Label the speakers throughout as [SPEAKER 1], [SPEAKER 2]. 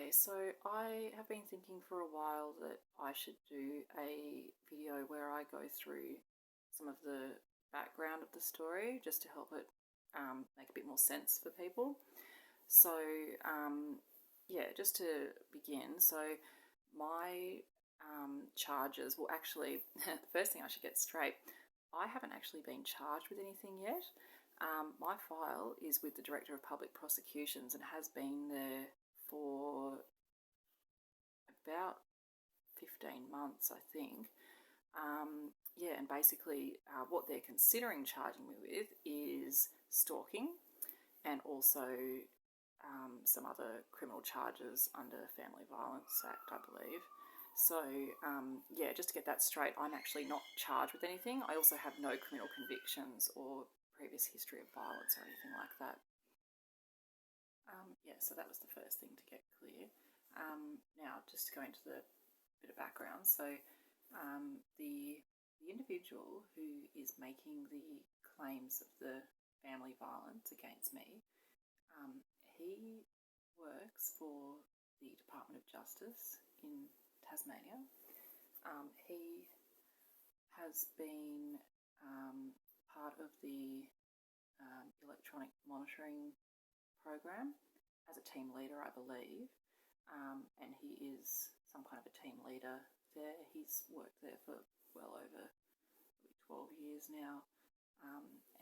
[SPEAKER 1] Okay, so I have been thinking for a while that I should do a video where I go through some of the background of the story just to help it make a bit more sense for people. So, yeah, just to begin, so my charges, well, actually, the first thing I should get straight, I haven't actually been charged with anything yet. My file is with the Director of Public Prosecutions and has been there for about 15 months, I think. Yeah, and basically what they're considering charging me with is stalking and also some other criminal charges under the Family Violence Act, I believe. So, yeah, just to get that straight, I'm actually not charged with anything. I also have no criminal convictions or previous history of violence or anything like that. Yeah, so that was the first thing to get clear. Now, just to go into the bit of background. So, the individual who is making the claims of the family violence against me, he works for the Department of Justice in Tasmania. He has been part of the electronic monitoring program as a team leader, I believe, and he is some kind of a team leader there. He's worked there for well over 12 years now,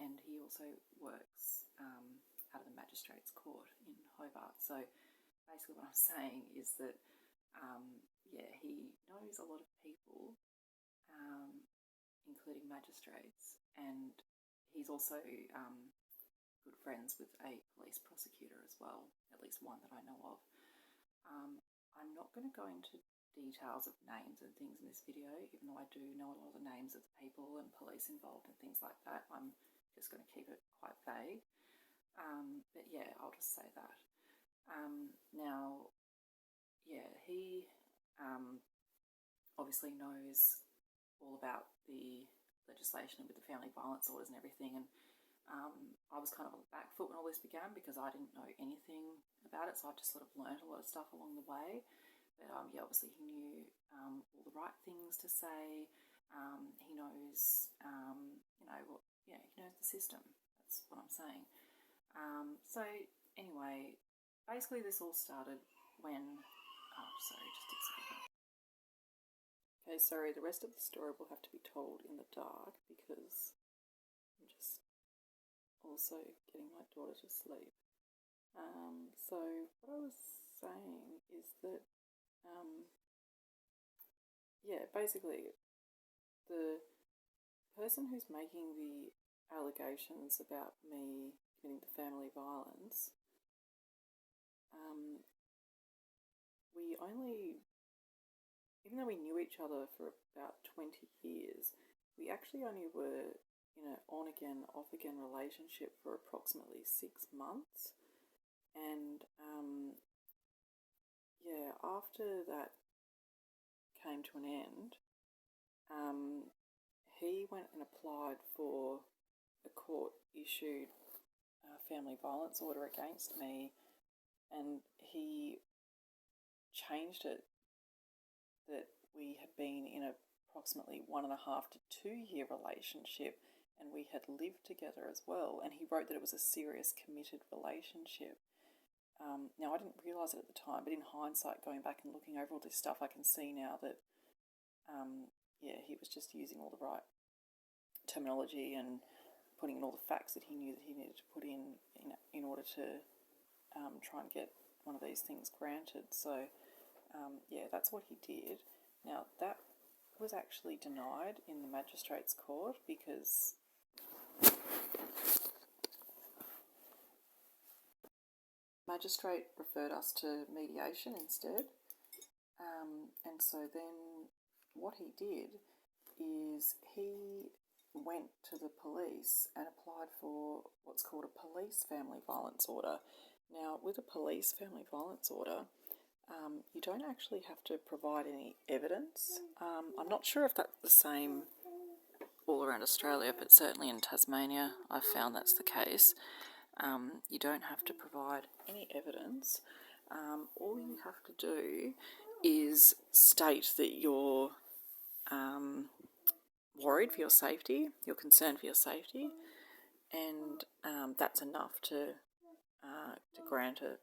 [SPEAKER 1] and he also works out of the Magistrates Court in Hobart. So basically what I'm saying is that, yeah, he knows a lot of people, including magistrates, and he's also good friends with a police prosecutor as well, at least one that I know of. I'm not going to go into details of names and things in this video, even though I do know a lot of the names of the people and police involved and things like that. I'm just going to keep it quite vague. But yeah, I'll just say that. Now, yeah, he obviously knows all about the legislation with the family violence orders and everything, and I was kind of on the back foot when all this began because I didn't know anything about it, so I just sort of learned a lot of stuff along the way. But yeah, obviously he knew all the right things to say. He knows, you know, what, yeah, he knows the system. That's what I'm saying. So anyway, basically this all started when, oh, sorry, just a second. Okay, sorry, the rest of the story will have to be told in the dark because I'm just also getting my daughter to sleep. So what I was saying is that, yeah, basically the person who's making the allegations about me committing the family violence, we only, even though we knew each other for about 20 years, we actually only were in an on-again, off-again relationship for approximately 6 months. And yeah, after that came to an end, he went and applied for a court-issued family violence order against me, and he changed it that we had been in approximately 1.5 to 2 year relationship, and we had lived together as well, and he wrote that it was a serious committed relationship. Now, I didn't realise it at the time, but in hindsight, going back and looking over all this stuff, I can see now that, yeah, he was just using all the right terminology and putting in all the facts that he knew that he needed to put in order to try and get one of these things granted. So, yeah, that's what he did. Now, that was actually denied in the Magistrates Court because magistrate referred us to mediation instead. And so then what he did is he went to the police and applied for what's called a police family violence order. Now, with a police family violence order, you don't actually have to provide any evidence. I'm not sure if that's the same all around Australia, but certainly in Tasmania I've found that's the case. You don't have to provide any evidence, all you have to do is state that you're worried for your safety, you're concerned for your safety, and that's enough to grant a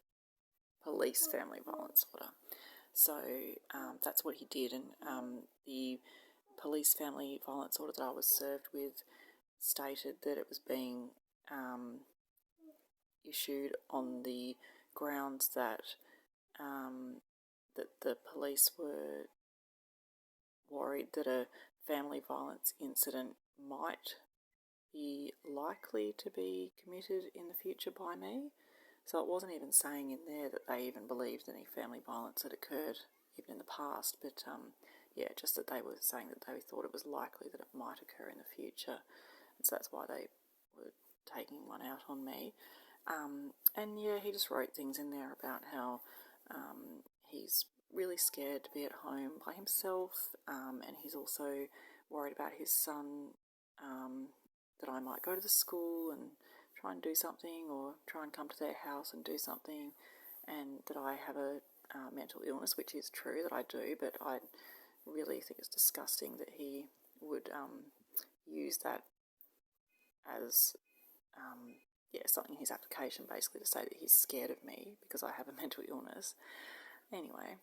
[SPEAKER 1] police family violence order. So that's what he did, and the police family violence order that I was served with stated that it was being issued on the grounds that that the police were worried that a family violence incident might be likely to be committed in the future by me. So it wasn't even saying in there that they even believed any family violence had occurred even in the past, but just that they were saying that they thought it was likely that it might occur in the future. And so that's why they were taking one out on me. And he just wrote things in there about how he's really scared to be at home by himself, and he's also worried about his son, that I might go to the school and try and do something, or try and come to their house and do something, and that I have a mental illness, which is true that I do, but I really think it's disgusting that he would use that as something in his application, basically to say that he's scared of me because I have a mental illness. Anyway,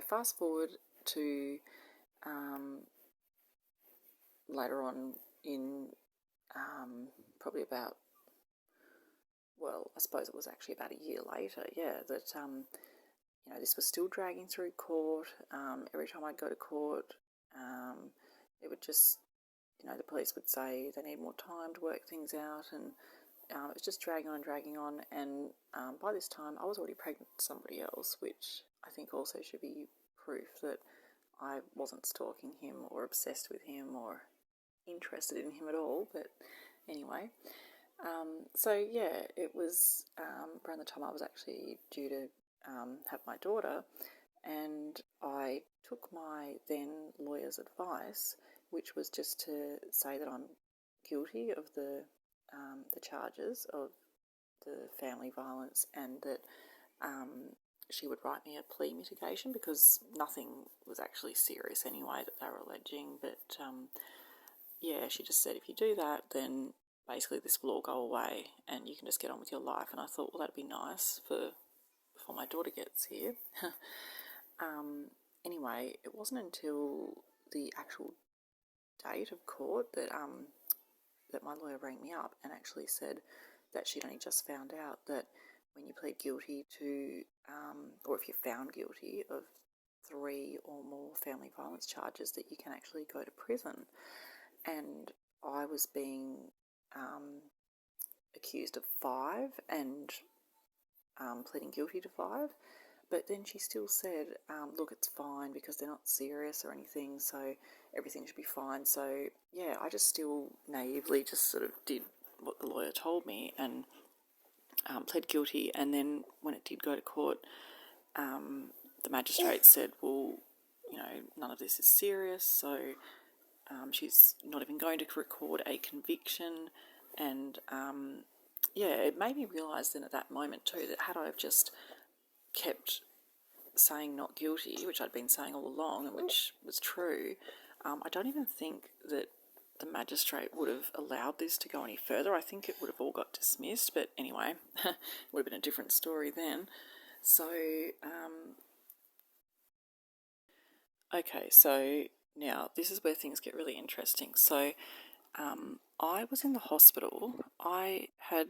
[SPEAKER 1] fast forward to later on in probably about, I suppose it was actually about a year later, that this was still dragging through court. Every time I'd go to court, it would just, the police would say they need more time to work things out, and it was just dragging on, and by this time I was already pregnant with somebody else, which I think also should be proof that I wasn't stalking him or obsessed with him or interested in him at all. But anyway, it was around the time I was actually due to have my daughter, and I took my then lawyer's advice, which was just to say that I'm guilty of the charges of the family violence, and that she would write me a plea mitigation, because nothing was actually serious anyway that they were alleging. But she just said, if you do that, then basically this will all go away and you can just get on with your life. And I thought, well, that'd be nice before my daughter gets here. Anyway, it wasn't until the actual date of court that that my lawyer rang me up and actually said that she'd only just found out that when you plead guilty to, or if you're found guilty of 3 or more family violence charges, that you can actually go to prison. And I was being accused of 5 and pleading guilty to 5. But then she still said, look, it's fine because they're not serious or anything, so everything should be fine. So, I just still naively just sort of did what the lawyer told me and pled guilty. And then when it did go to court, the magistrate said, well, none of this is serious, so she's not even going to record a conviction. And, it made me realise then at that moment too that had I have just kept saying not guilty, which I'd been saying all along and which was true, I don't even think that the magistrate would have allowed this to go any further. I think it would have all got dismissed, but anyway, it would have been a different story then. So, so now this is where things get really interesting. So, I was in the hospital. I had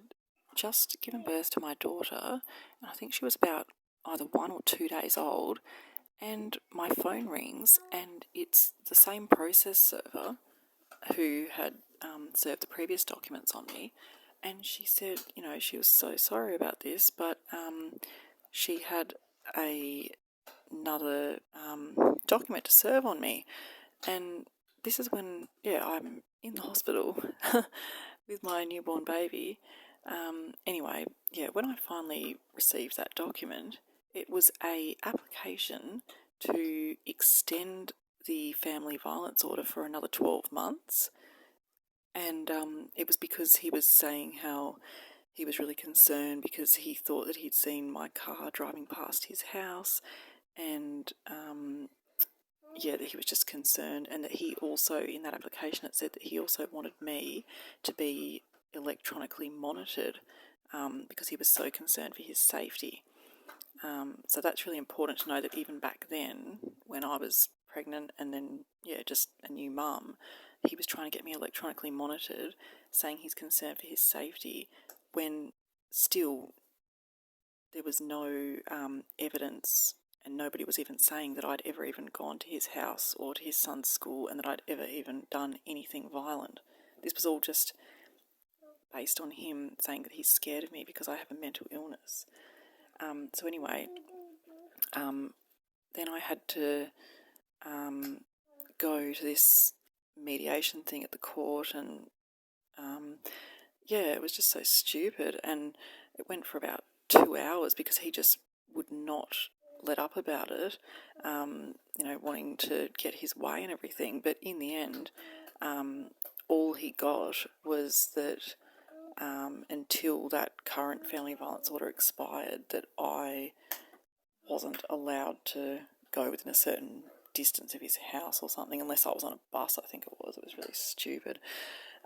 [SPEAKER 1] just given birth to my daughter, and I think she was about either 1 or 2 days old, and my phone rings, and it's the same process server who had served the previous documents on me, and she said, she was so sorry about this, but she had another document to serve on me. And this is when, I'm in the hospital with my newborn baby. When I finally received that document, it was a application to extend the family violence order for another 12 months. And it was because he was saying how he was really concerned because he thought that he'd seen my car driving past his house, and that he was just concerned, and that he also, in that application, it said that he also wanted me to be electronically monitored because he was so concerned for his safety. So that's really important to know, that even back then, when I was pregnant and then, just a new mum, he was trying to get me electronically monitored, saying he's concerned for his safety, when still there was no evidence, and nobody was even saying that I'd ever even gone to his house or to his son's school, and that I'd ever even done anything violent. This was all just based on him saying that he's scared of me because I have a mental illness. So anyway, then I had to go to this mediation thing at the court, and it was just so stupid, and it went for about 2 hours because he just would not let up about it, wanting to get his way and everything. But in the end, all he got was that until that current family violence order expired, that I wasn't allowed to go within a certain distance of his house or something, unless I was on a bus, I think it was. It was really stupid.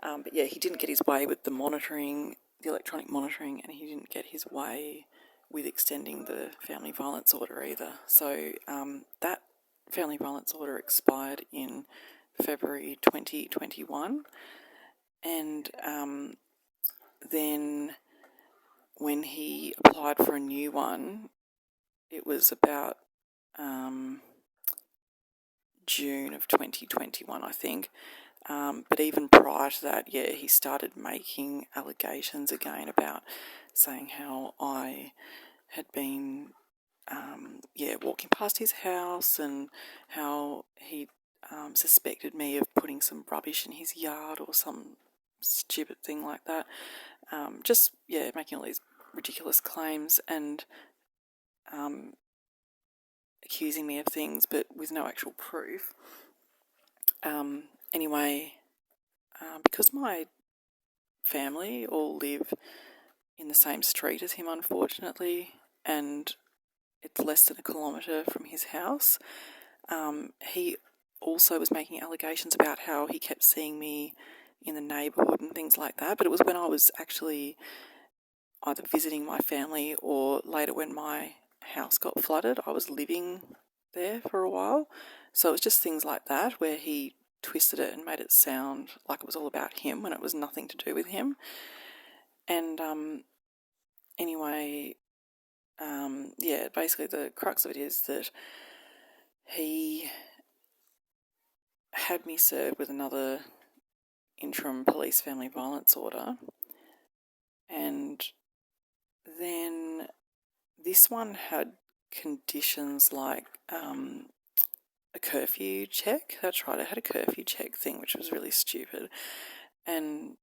[SPEAKER 1] But he didn't get his way with the monitoring, the electronic monitoring, and he didn't get his way with extending the family violence order either. So that family violence order expired in February 2021, and then when he applied for a new one, it was about June of 2021, I think. But even prior to that, he started making allegations again about saying how I had been, walking past his house, and how he suspected me of putting some rubbish in his yard or some stupid thing like that. Making all these ridiculous claims and accusing me of things, but with no actual proof. Because my family all live in the same street as him, unfortunately, and it's less than a kilometre from his house, he also was making allegations about how he kept seeing me in the neighbourhood and things like that. But it was when I was actually either visiting my family, or later when my house got flooded, I was living there for a while. So it was just things like that where he twisted it and made it sound like it was all about him when it was nothing to do with him. And basically the crux of it is that he had me served with another interim police family violence order, and then this one had conditions like a curfew check. That's right, it had a curfew check thing, which was really stupid. And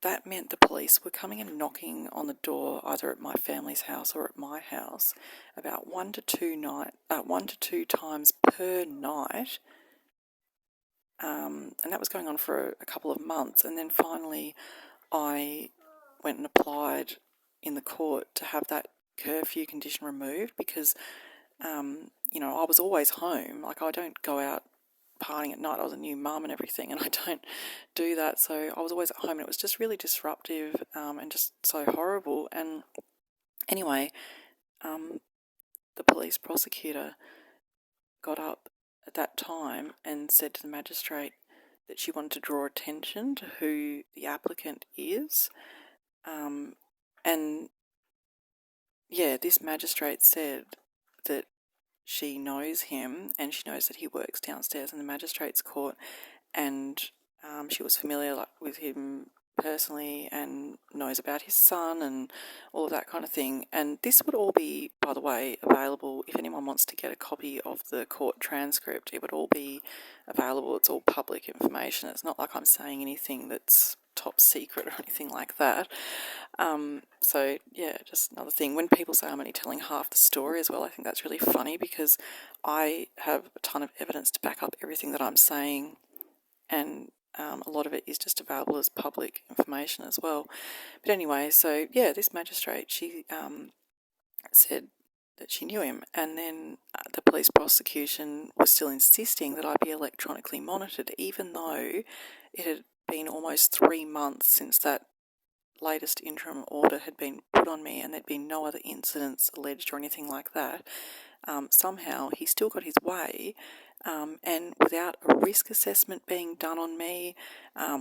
[SPEAKER 1] that meant the police were coming and knocking on the door, either at my family's house or at my house, about 1 to 2 times per night. And that was going on for a couple of months. And then finally I went and applied in the court to have that curfew condition removed, because I was always home. Like, I don't go out partying at night. I was a new mum and everything, and I don't do that. So I was always at home, and it was just really disruptive and just so horrible. And anyway, the police prosecutor got up at that time and said to the magistrate that she wanted to draw attention to who the applicant is. This magistrate said that she knows him, and she knows that he works downstairs in the magistrate's court, and she was familiar with him personally and knows about his son and all of that kind of thing. And this would all be, by the way, available if anyone wants to get a copy of the court transcript. It would all be available. It's all public information. It's not like I'm saying anything that's top secret or anything like that. Just another thing. When people say I'm only telling half the story as well, I think that's really funny, because I have a ton of evidence to back up everything that I'm saying, and a lot of it is just available as public information as well. But anyway, so yeah, this magistrate, she said that she knew him, and then the police prosecution was still insisting that I be electronically monitored, even though it had been almost 3 months since that latest interim order had been put on me and there'd been no other incidents alleged or anything like that. Somehow he still got his way, and without a risk assessment being done on me,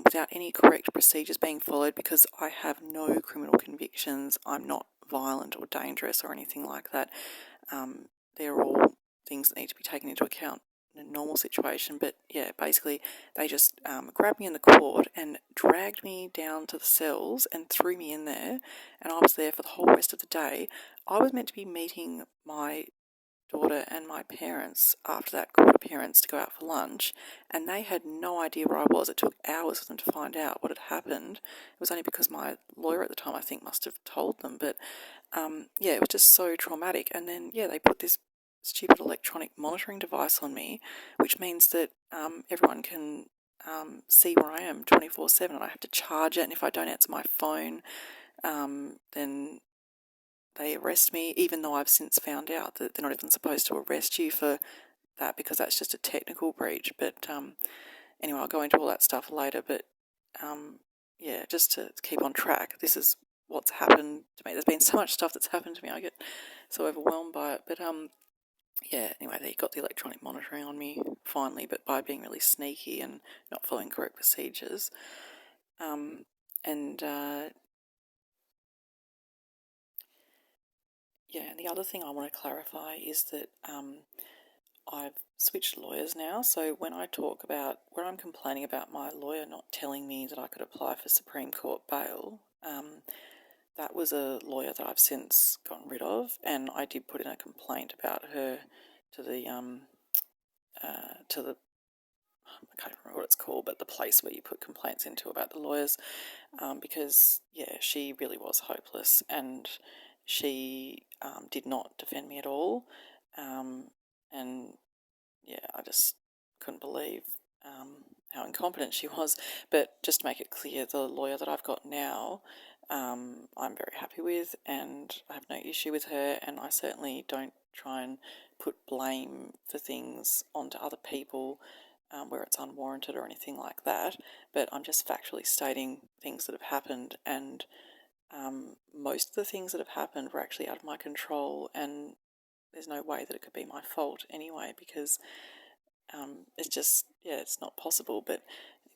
[SPEAKER 1] without any correct procedures being followed, because I have no criminal convictions, I'm not violent or dangerous or anything like that. They're all things that need to be taken into account in a normal situation. But yeah, basically they just grabbed me in the court and dragged me down to the cells and threw me in there, and I was there for the whole rest of the day. I was meant to be meeting my daughter and my parents after that court appearance to go out for lunch, and they had no idea where I was. It took hours for them to find out what had happened. It was only because my lawyer at the time, I think, must have told them. But yeah, it was just so traumatic. And then yeah, they put this stupid electronic monitoring device on me, which means that everyone can see where I am 24/7, and I have to charge it, and if I don't answer my phone, then they arrest me, even though I've since found out that they're not even supposed to arrest you for that because that's just a technical breach. But anyway, I'll go into all that stuff later. But yeah, just to keep on track, this is what's happened to me. There's been so much stuff that's happened to me, I get so overwhelmed by it. But yeah, anyway, they got the electronic monitoring on me finally, but by being really sneaky and not following correct procedures. Yeah, and the other thing I want to clarify is that I've switched lawyers now. So when I'm complaining about my lawyer not telling me that I could apply for Supreme Court bail, that was a lawyer that I've since gotten rid of, and I did put in a complaint about her to the I can't remember what it's called, but the place where you put complaints into about the lawyers, because yeah, she really was hopeless, and she did not defend me at all, and yeah, I just couldn't believe how incompetent she was. But just to make it clear, the lawyer that I've got now, I'm very happy with, and I have no issue with her, and I certainly don't try and put blame for things onto other people where it's unwarranted or anything like that. But I'm just factually stating things that have happened, and most of the things that have happened were actually out of my control, and there's no way that it could be my fault anyway, because it's just, yeah, it's not possible. But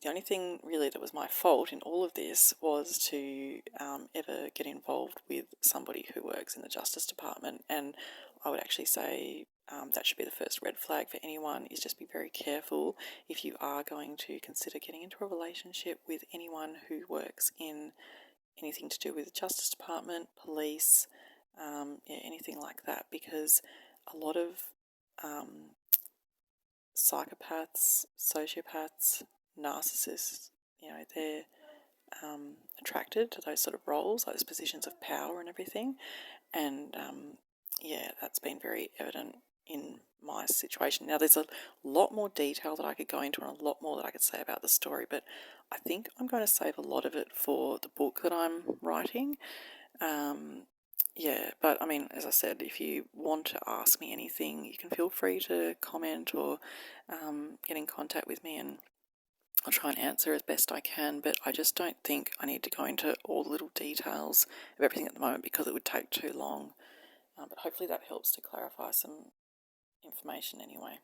[SPEAKER 1] the only thing really that was my fault in all of this was to ever get involved with somebody who works in the Justice Department. And I would actually say that should be the first red flag for anyone, is just be very careful if you are going to consider getting into a relationship with anyone who works in anything to do with the Justice Department, police, yeah, anything like that, because a lot of psychopaths, sociopaths, narcissists, they're attracted to those sort of roles, those positions of power and everything. And yeah, that's been very evident in my situation. Now, there's a lot more detail that I could go into and a lot more that I could say about the story, but I think I'm going to save a lot of it for the book that I'm writing. Yeah, but I mean, as I said, if you want to ask me anything, you can feel free to comment or get in contact with me, and I'll try and answer as best I can. But I just don't think I need to go into all the little details of everything at the moment because it would take too long. But hopefully that helps to clarify some information anyway.